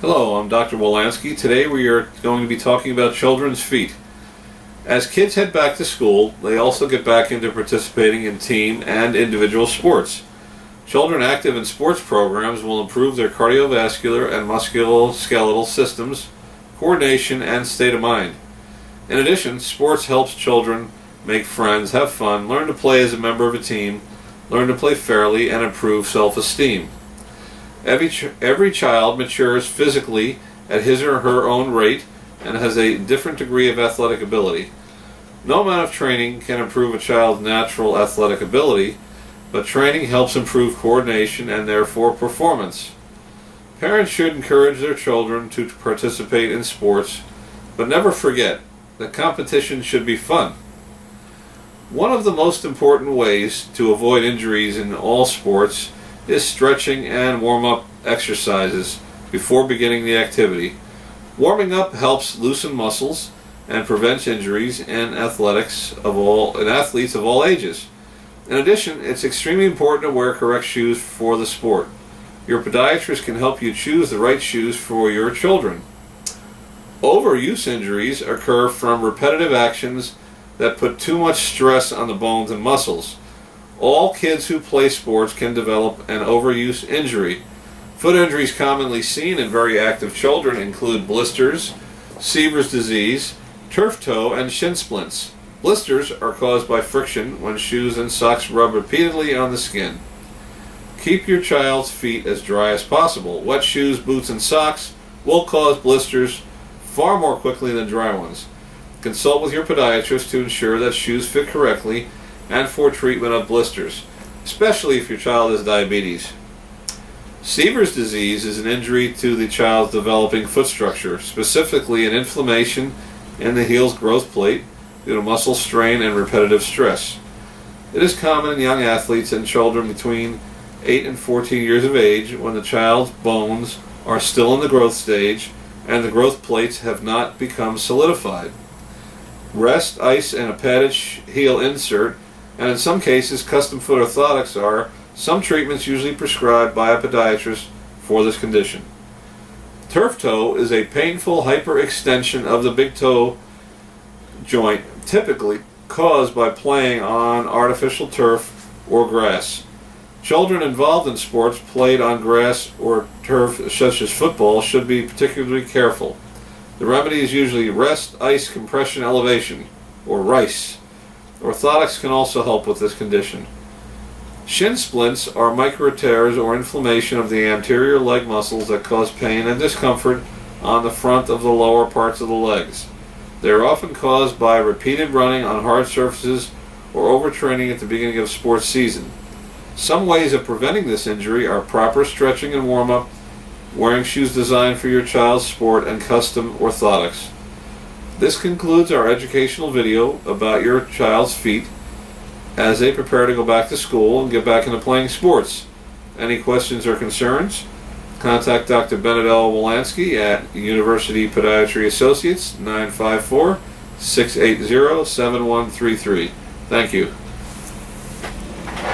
Hello, I'm Dr. Wolanski. Today we are going to be talking about children's feet. As kids head back to school, they also get back into participating in team and individual sports. Children active in sports programs will improve their cardiovascular and musculoskeletal systems, coordination, and state of mind. In addition, sports helps children make friends, have fun, learn to play as a member of a team, learn to play fairly, and improve self-esteem. Every child matures physically at his or her own rate and has a different degree of athletic ability. No amount of training can improve a child's natural athletic ability, but training helps improve coordination and therefore performance. Parents should encourage their children to participate in sports, but never forget that competition should be fun. One of the most important ways to avoid injuries in all sports is stretching and warm-up exercises before beginning the activity. Warming up helps loosen muscles and prevents injuries in athletes of all ages. In addition, it's extremely important to wear correct shoes for the sport. Your podiatrist can help you choose the right shoes for your children. Overuse injuries occur from repetitive actions that put too much stress on the bones and muscles. All kids who play sports can develop an overuse injury. Foot injuries commonly seen in very active children include blisters, Seaver's disease, turf toe, and shin splints. Blisters are caused by friction when shoes and socks rub repeatedly on the skin. Keep your child's feet as dry as possible. Wet shoes, boots, and socks will cause blisters far more quickly than dry ones. Consult with your podiatrist to ensure that shoes fit correctly and for treatment of blisters, especially if your child has diabetes. Seaver's disease is an injury to the child's developing foot structure, specifically an inflammation in the heel's growth plate due to muscle strain and repetitive stress. It is common in young athletes and children between 8 and 14 years of age when the child's bones are still in the growth stage and the growth plates have not become solidified. Rest, ice, and a padded heel insert, and in some cases custom foot orthotics, are some treatments usually prescribed by a podiatrist for this condition. Turf toe is a painful hyperextension of the big toe joint, typically caused by playing on artificial turf or grass. Children involved in sports played on grass or turf such as football should be particularly careful. The remedy is usually rest, ice, compression, elevation, or RICE. Orthotics can also help with this condition. Shin splints are micro tears or inflammation of the anterior leg muscles that cause pain and discomfort on the front of the lower parts of the legs. They are often caused by repeated running on hard surfaces or overtraining at the beginning of sports season. Some ways of preventing this injury are proper stretching and warm-up, wearing shoes designed for your child's sport, and custom orthotics. This concludes our educational video about your child's feet as they prepare to go back to school and get back into playing sports. Any questions or concerns? Contact Dr. Bennett L. Wolanski at University Podiatry Associates, 954-680-7133. Thank you.